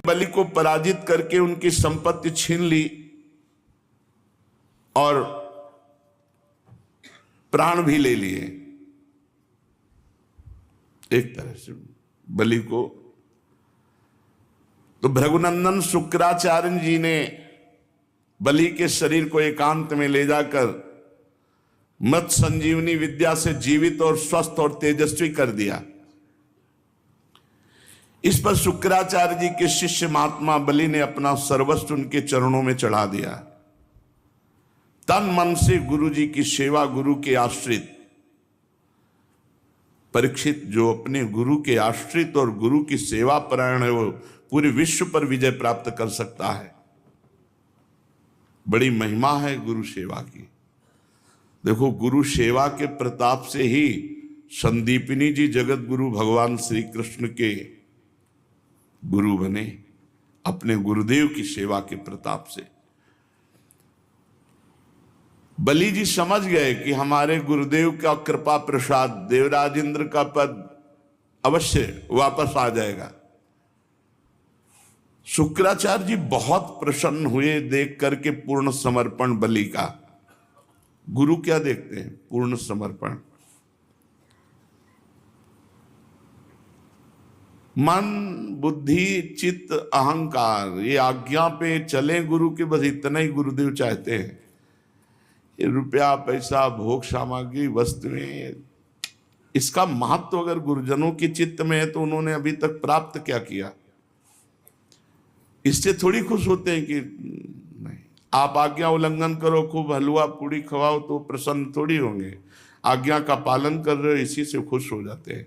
बलि को पराजित करके उनकी संपत्ति छीन ली और प्राण भी ले लिए। एक तरह से बलि को तो भृगुनंदन शुक्राचार्य जी ने बलि के शरीर को एकांत में ले जाकर मत संजीवनी विद्या से जीवित और स्वस्थ और तेजस्वी कर दिया। इस पर शुक्राचार्य जी के शिष्य महात्मा बलि ने अपना सर्वस्व उनके चरणों में चढ़ा दिया। तन मन से गुरु जी की सेवा, गुरु के आश्रित परीक्षित जो अपने गुरु के आश्रित और गुरु की सेवा परायण है वो पूरे विश्व पर विजय प्राप्त कर सकता है। बड़ी महिमा है गुरु सेवा की। देखो, गुरु सेवा के प्रताप से ही संदीपिनी जी जगत गुरु भगवान श्री कृष्ण के गुरु बने, अपने गुरुदेव की सेवा के प्रताप से। बलि जी समझ गए कि हमारे गुरुदेव का कृपा प्रसाद, देवराज इंद्र का पद अवश्य वापस आ जाएगा। शुक्राचार्य जी बहुत प्रसन्न हुए देख करके पूर्ण समर्पण बलि का। गुरु क्या देखते हैं? पूर्ण समर्पण। मन, बुद्धि, चित्त, अहंकार ये आज्ञा पे चले गुरु के, बस इतना ही गुरुदेव चाहते हैं। ये रुपया, पैसा, भोग सामग्री, वस्तुएं, इसका महत्व अगर गुरुजनों के चित्त में है तो उन्होंने अभी तक प्राप्त क्या किया? इससे थोड़ी खुश होते हैं कि नहीं, आप आज्ञा उल्लंघन करो, खूब हलवा पूड़ी खवाओ तो प्रसन्न थोड़ी होंगे। आज्ञा का पालन कर रहे हो, इसी से खुश हो जाते हैं।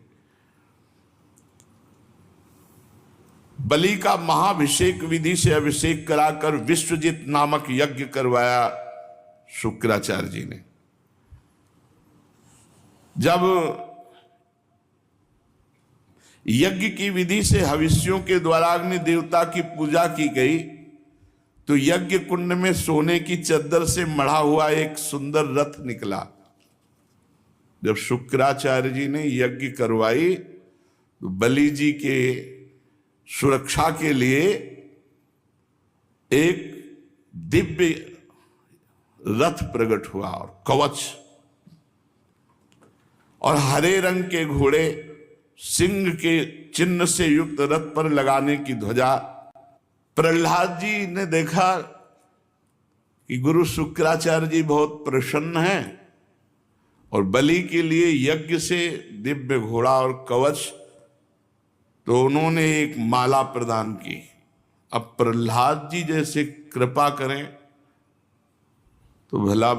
बलि का महाभिषेक विधि से अभिषेक कराकर विश्वजित नामक यज्ञ करवाया शुक्राचार्य जी ने। जब यज्ञ की विधि से हविष्यों के द्वारा अग्नि देवता की पूजा की गई तो यज्ञ कुंड में सोने की चद्दर से मढ़ा हुआ एक सुंदर रथ निकला। जब शुक्राचार्य जी ने यज्ञ करवाई तो बलि जी के सुरक्षा के लिए एक दिव्य रथ प्रकट हुआ और कवच और हरे रंग के घोड़े, सिंह के चिन्ह से युक्त रथ पर लगाने की ध्वजा। प्रहलाद जी ने देखा कि गुरु शुक्राचार्य जी बहुत प्रसन्न हैं और बलि के लिए यज्ञ से दिव्य घोड़ा और कवच, तो उन्होंने एक माला प्रदान की। अब प्रहलाद जी जैसे कृपा करें तो भला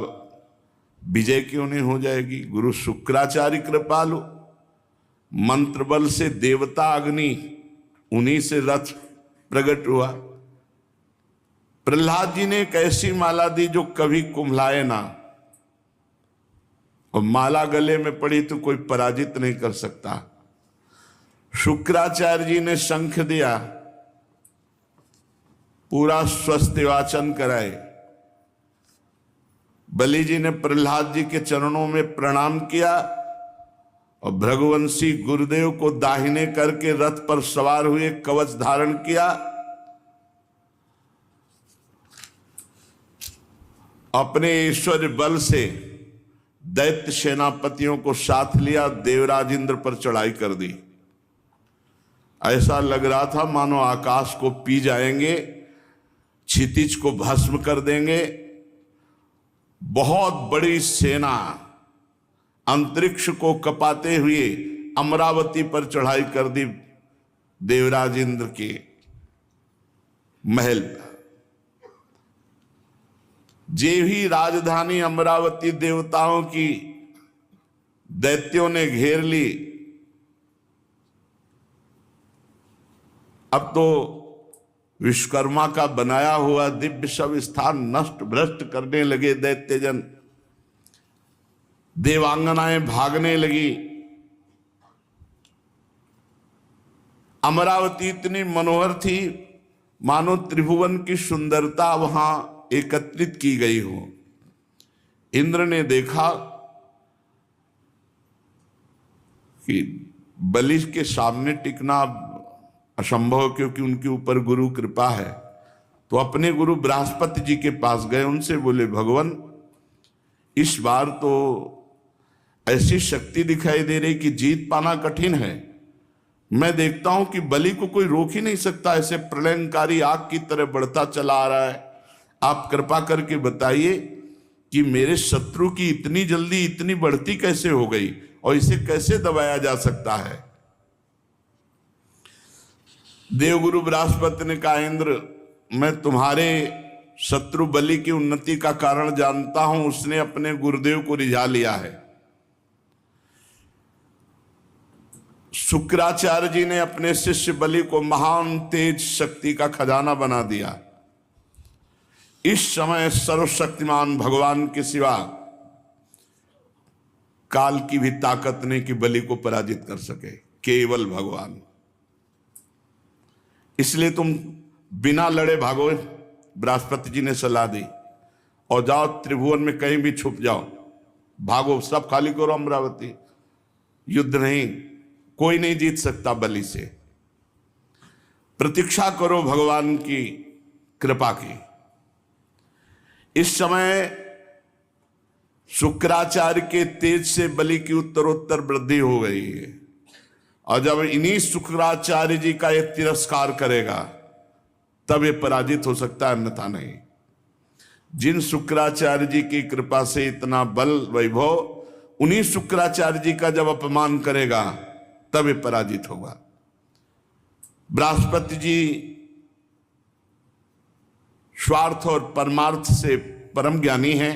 विजय क्यों नहीं हो जाएगी? गुरु शुक्राचार्य कृपालु, मंत्र बल से देवता अग्नि, उन्हीं से रथ प्रकट हुआ। प्रहलाद जी ने एक ऐसी माला दी जो कभी कुम्हलाए ना, और माला गले में पड़ी तो कोई पराजित नहीं कर सकता। शुक्राचार्य जी ने शंख दिया, पूरा स्वस्ति वाचन कराए। बलि जी ने प्रहलाद जी के चरणों में प्रणाम किया और भृगुवंशी गुरुदेव को दाहिने करके रथ पर सवार हुए, कवच धारण किया। अपने ऐश्वर्य बल से दैत्य सेनापतियों को साथ लिया, देवराज इंद्र पर चढ़ाई कर दी। ऐसा लग रहा था मानो आकाश को पी जाएंगे, क्षितिज को भस्म कर देंगे। बहुत बड़ी सेना अंतरिक्ष को कपाते हुए अमरावती पर चढ़ाई कर दी, देवराज इंद्र के महल पर। जे भी राजधानी अमरावती देवताओं की दैत्यों ने घेर ली। अब तो विश्वकर्मा का बनाया हुआ दिव्य सब स्थान नष्ट भ्रष्ट करने लगे दैत्यजन। देवांगनाएं भागने लगी। अमरावती इतनी मनोहर थी मानो त्रिभुवन की सुंदरता वहां एकत्रित की गई हो। इंद्र ने देखा कि बलि के सामने टिकना असंभव, क्योंकि उनके ऊपर गुरु कृपा है। तो अपने गुरु बृहस्पति जी के पास गए, उनसे बोले भगवान इस बार तो ऐसी शक्ति दिखाई दे रही कि जीत पाना कठिन है। मैं देखता हूं कि बलि को कोई रोक ही नहीं सकता, ऐसे प्रलयंकारी आग की तरह बढ़ता चला आ रहा है। आप कृपा करके बताइए कि मेरे शत्रु की इतनी जल्दी इतनी बढ़ती कैसे हो गई और इसे कैसे दबाया जा सकता है। देवगुरु बृहस्पति ने कहा इंद्र, मैं तुम्हारे शत्रु बलि की उन्नति का कारण जानता हूं, उसने अपने गुरुदेव को रिझा लिया है। शुक्राचार्य जी ने अपने शिष्य बलि को महान तेज शक्ति का खजाना बना दिया। इस समय सर्वशक्तिमान भगवान के सिवा काल की भी ताकत नहीं कि बलि को पराजित कर सके, केवल भगवान। इसलिए तुम बिना लड़े भागो, बृहस्पति जी ने सलाह दी, और जाओ त्रिभुवन में कहीं भी छुप जाओ, भागो, सब खाली करो अमरावती। युद्ध नहीं, कोई नहीं जीत सकता बलि से। प्रतीक्षा करो भगवान की कृपा की। इस समय शुक्राचार्य के तेज से बलि की उत्तरोत्तर वृद्धि हो गई है, और जब इन्हीं शुक्राचार्य जी का ये तिरस्कार करेगा तब ये पराजित हो सकता है, अन्यथा नहीं। जिन शुक्राचार्य जी की कृपा से इतना बल वैभव, उन्हीं शुक्राचार्य जी का जब अपमान करेगा तब ये पराजित होगा। बृहस्पति जी स्वार्थ और परमार्थ से परम ज्ञानी हैं।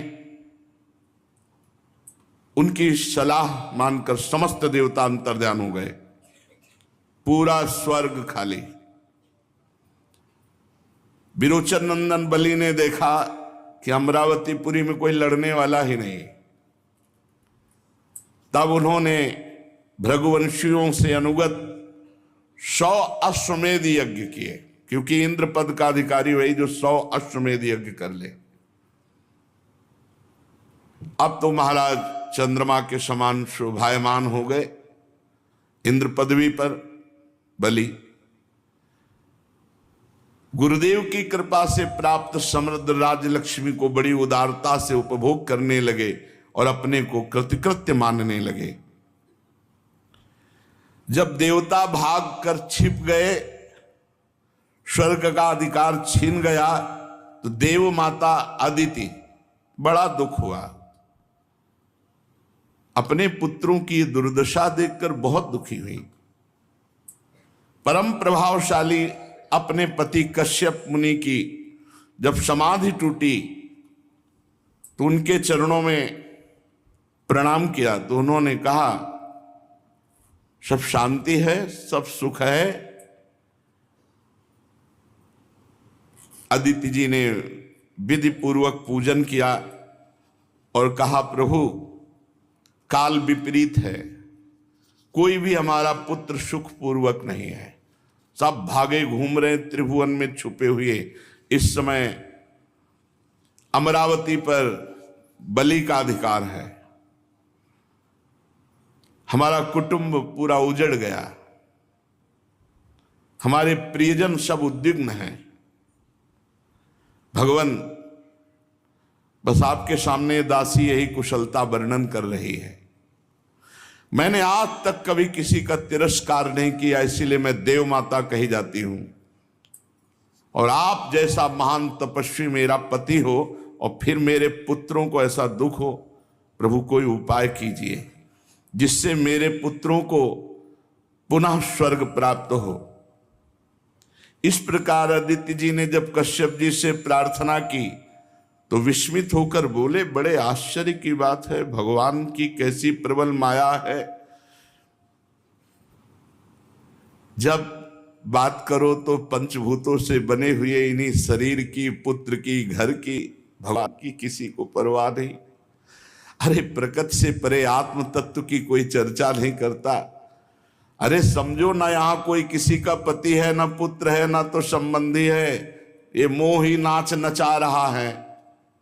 उनकी सलाह मानकर समस्त देवता अंतर्ध्यान हो गए, पूरा स्वर्ग खाली। विरोचन नंदन बलि ने देखा कि अमरावतीपुरी में कोई लड़ने वाला ही नहीं। तब उन्होंने भृगुवंशियों से अनुगत 100 अश्वमेध यज्ञ किए, क्योंकि इंद्र पद का अधिकारी वही जो 100 अश्वमेध यज्ञ कर ले। अब तो महाराज चंद्रमा के समान शोभायमान हो गए इंद्र पदवी पर बलि। गुरुदेव की कृपा से प्राप्त समृद्ध राजलक्ष्मी को बड़ी उदारता से उपभोग करने लगे और अपने को कृतकृत्य मानने लगे। जब देवता भाग कर छिप गए, स्वर्ग का अधिकार छीन गया, तो देव माता अदिति बड़ा दुख हुआ। अपने पुत्रों की दुर्दशा देखकर बहुत दुखी हुई। परम प्रभावशाली अपने पति कश्यप मुनि की जब समाधि टूटी तो उनके चरणों में प्रणाम किया, तो उन्होंने कहा सब शांति है, सब सुख है। अदिति जी ने विधि पूर्वक पूजन किया और कहा प्रभु काल विपरीत है, कोई भी हमारा पुत्र सुख पूर्वक नहीं है, सब भागे घूम रहे त्रिभुवन में छुपे हुए। इस समय अमरावती पर बलि का अधिकार है, हमारा कुटुंब पूरा उजड़ गया, हमारे प्रियजन सब उद्विग्न हैं। भगवान बस आपके सामने दासी यही कुशलता वर्णन कर रही है। मैंने आज तक कभी किसी का तिरस्कार नहीं किया, इसीलिए मैं देव माता कही जाती हूं। और आप जैसा महान तपस्वी मेरा पति हो और फिर मेरे पुत्रों को ऐसा दुख हो, प्रभु कोई उपाय कीजिए जिससे मेरे पुत्रों को पुनः स्वर्ग प्राप्त हो। इस प्रकार अदिति जी ने जब कश्यप जी से प्रार्थना की तो विस्मित होकर बोले, बड़े आश्चर्य की बात है, भगवान की कैसी प्रबल माया है। जब बात करो तो पंचभूतों से बने हुए इन्हीं शरीर की, पुत्र की, घर की, भगवान की किसी को परवाह नहीं। अरे प्रकृति से परे आत्म तत्व की कोई चर्चा नहीं करता। अरे समझो ना, यहां कोई किसी का पति है, ना पुत्र है, ना तो संबंधी है, ये मोह ही नाच नचा रहा है।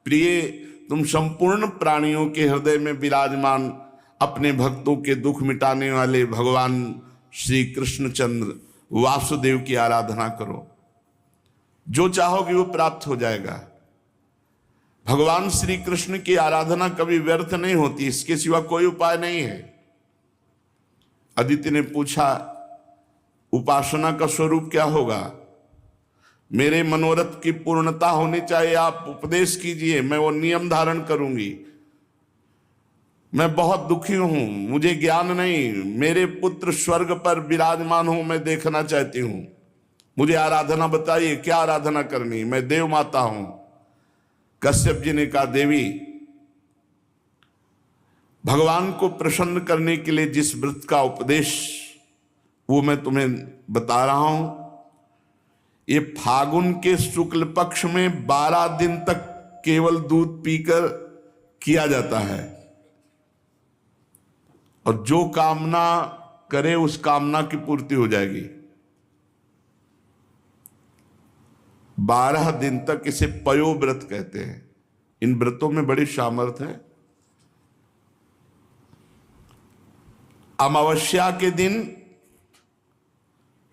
प्रिय, तुम संपूर्ण प्राणियों के हृदय में विराजमान अपने भक्तों के दुख मिटाने वाले भगवान श्री कृष्णचंद्र वासुदेव की आराधना करो, जो चाहोगे वो प्राप्त हो जाएगा। भगवान श्री कृष्ण की आराधना कभी व्यर्थ नहीं होती, इसके सिवा कोई उपाय नहीं है। अदिति ने पूछा, उपासना का स्वरूप क्या होगा? मेरे मनोरथ की पूर्णता होनी चाहिए, आप उपदेश कीजिए, मैं वो नियम धारण करूंगी। मैं बहुत दुखी हूं, मुझे ज्ञान नहीं, मेरे पुत्र स्वर्ग पर विराजमान हूं, मैं देखना चाहती हूं, मुझे आराधना बताइए, क्या आराधना करनी, मैं देव माता हूं। कश्यप जी ने कहा, देवी, भगवान को प्रसन्न करने के लिए जिस व्रत का उपदेश वो मैं तुम्हें बता रहा हूं, ये फागुन के शुक्ल पक्ष में 12 दिन तक केवल दूध पीकर किया जाता है, और जो कामना करे उस कामना की पूर्ति हो जाएगी। 12 दिन तक इसे पयो व्रत कहते हैं। इन व्रतों में बड़ी सामर्थ्य है। अमावस्या के दिन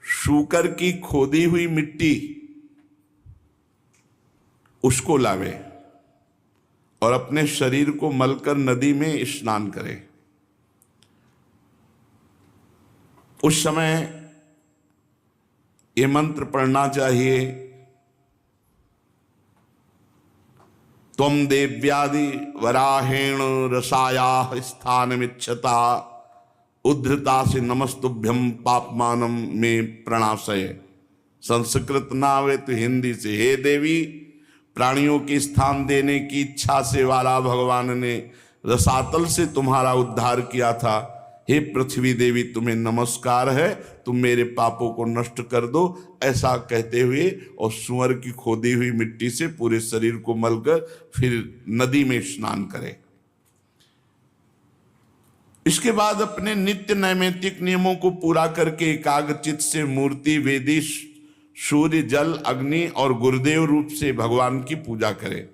शूकर की खोदी हुई मिट्टी उसको लावे और अपने शरीर को मलकर नदी में स्नान करे। उस समय ये मंत्र पढ़ना चाहिए, त्वं देव्यादि वराहेण रसायाः स्थानमिच्छता उद्धृता से नमस्तुभ्यम पापमानम में प्रणाशय। संस्कृत ना आवे तो हिंदी से, हे देवी, प्राणियों की स्थान देने की इच्छा से वाला भगवान ने रसातल से तुम्हारा उद्धार किया था। हे पृथ्वी देवी, तुम्हें नमस्कार है, तुम मेरे पापों को नष्ट कर दो। ऐसा कहते हुए और सुअर की खोदी हुई मिट्टी से पूरे शरीर को मलकर फिर नदी में स्नान करें। इसके बाद अपने नित्य नैमित्तिक नियमों को पूरा करके एकाग्रचित्त से मूर्ति, वेदी, सूर्य, जल, अग्नि और गुरुदेव रूप से भगवान की पूजा करें।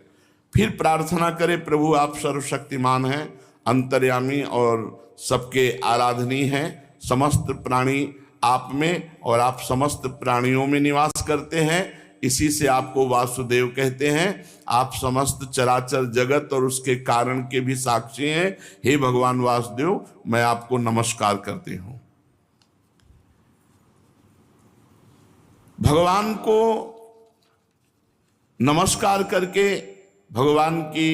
फिर प्रार्थना करें, प्रभु आप सर्वशक्तिमान हैं, अंतर्यामी और सबके आराधनीय हैं। समस्त प्राणी आप में और आप समस्त प्राणियों में निवास करते हैं, इसी से आपको वासुदेव कहते हैं। आप समस्त चराचर जगत और उसके कारण के भी साक्षी हैं। हे भगवान वासुदेव, मैं आपको नमस्कार करती हूं। भगवान को नमस्कार करके भगवान की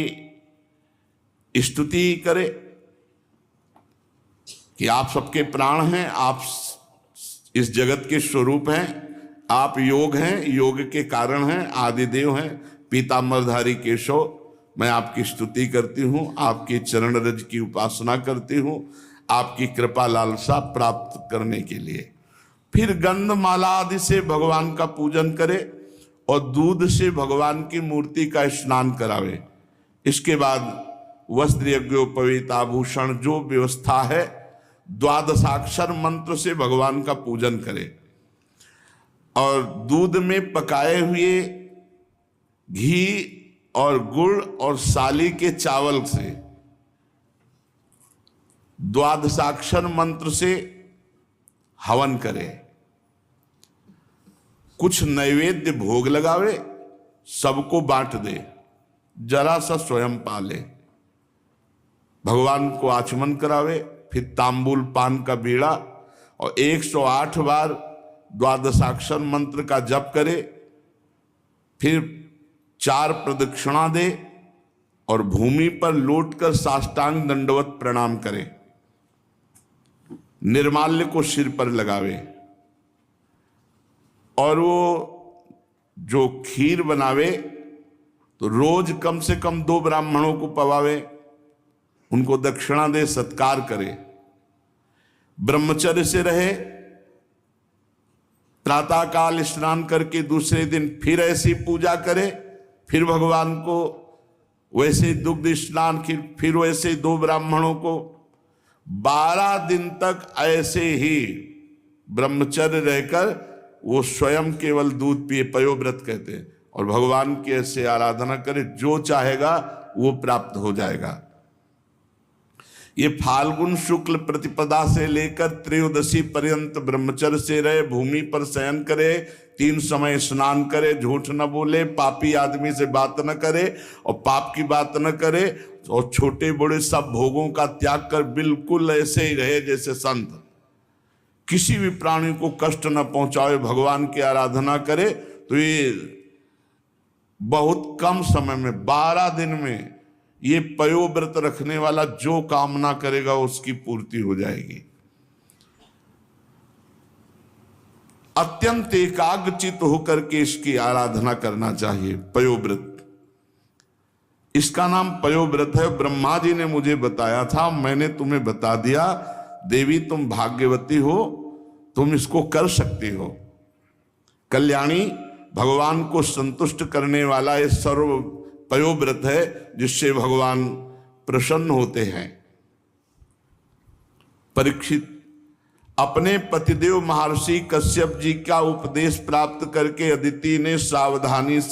स्तुति करे कि आप सबके प्राण हैं, आप इस जगत के स्वरूप हैं, आप योग हैं, योग के कारण हैं, आदिदेव हैं, पीतांबरधारी केशव। मैं आपकी स्तुति करती हूँ, आपके चरण रज की उपासना करती हूँ, आपकी कृपा लालसा प्राप्त करने के लिए। फिर गंधमाला आदि से भगवान का पूजन करे और दूध से भगवान की मूर्ति का स्नान करावे। इसके बाद वस्त्र, यज्ञोपवीत, आभूषण, जो व्यवस्था है, द्वादशाक्षर मंत्र से भगवान का पूजन करे और दूध में पकाए हुए घी और गुड़ और साली के चावल से द्वादशाक्षर मंत्र से हवन करे। कुछ नैवेद्य भोग लगावे, सबको बांट दे, जरा सा स्वयं पाले, भगवान को आचमन करावे। फिर तांबूल पान का बीड़ा और 108 बार द्वादशाक्षर मंत्र का जप करे। फिर 4 प्रदक्षिणा दे और भूमि पर लौटकर साष्टांग दंडवत प्रणाम करे। निर्माल्य को सिर पर लगावे और वो जो खीर बनावे तो रोज कम से कम 2 ब्राह्मणों को पवावे, उनको दक्षिणा दे, सत्कार करे। ब्रह्मचर्य से रहे, प्रातःकाल स्नान करके दूसरे दिन फिर ऐसी पूजा करे, फिर भगवान को वैसे दुग्ध स्नान, फिर वैसे 2 ब्राह्मणों को। 12 दिन तक ऐसे ही ब्रह्मचर्य रहकर वो स्वयं केवल दूध पिए, पयोव्रत कहते हैं, और भगवान की ऐसे आराधना करे, जो चाहेगा वो प्राप्त हो जाएगा। ये फाल्गुन शुक्ल प्रतिपदा से लेकर त्रयोदशी पर्यंत ब्रह्मचर्य से रहे, भूमि पर शयन करे, 3 समय स्नान करे, झूठ न बोले, पापी आदमी से बात न करे और पाप की बात न करे, और छोटे बड़े सब भोगों का त्याग कर बिल्कुल ऐसे ही रहे जैसे संत, किसी भी प्राणी को कष्ट न पहुंचाए, भगवान की आराधना करे। तो ये बहुत कम समय में 12 दिन में ये पयोव्रत रखने वाला जो कामना करेगा उसकी पूर्ति हो जाएगी। अत्यंत एकाग्रचित होकर के इसकी आराधना करना चाहिए। पयोव्रत, इसका नाम पयोव्रत है। ब्रह्मा जी ने मुझे बताया था, मैंने तुम्हें बता दिया। देवी तुम भाग्यवती हो, तुम इसको कर सकती हो। कल्याणी, भगवान को संतुष्ट करने वाला ये सर्व पयोव्रत है जिससे भगवान प्रसन्न होते हैं। परीक्षित अपने पतिदेव महर्षि कश्यप जी का उपदेश प्राप्त करके अदिति ने सावधानी से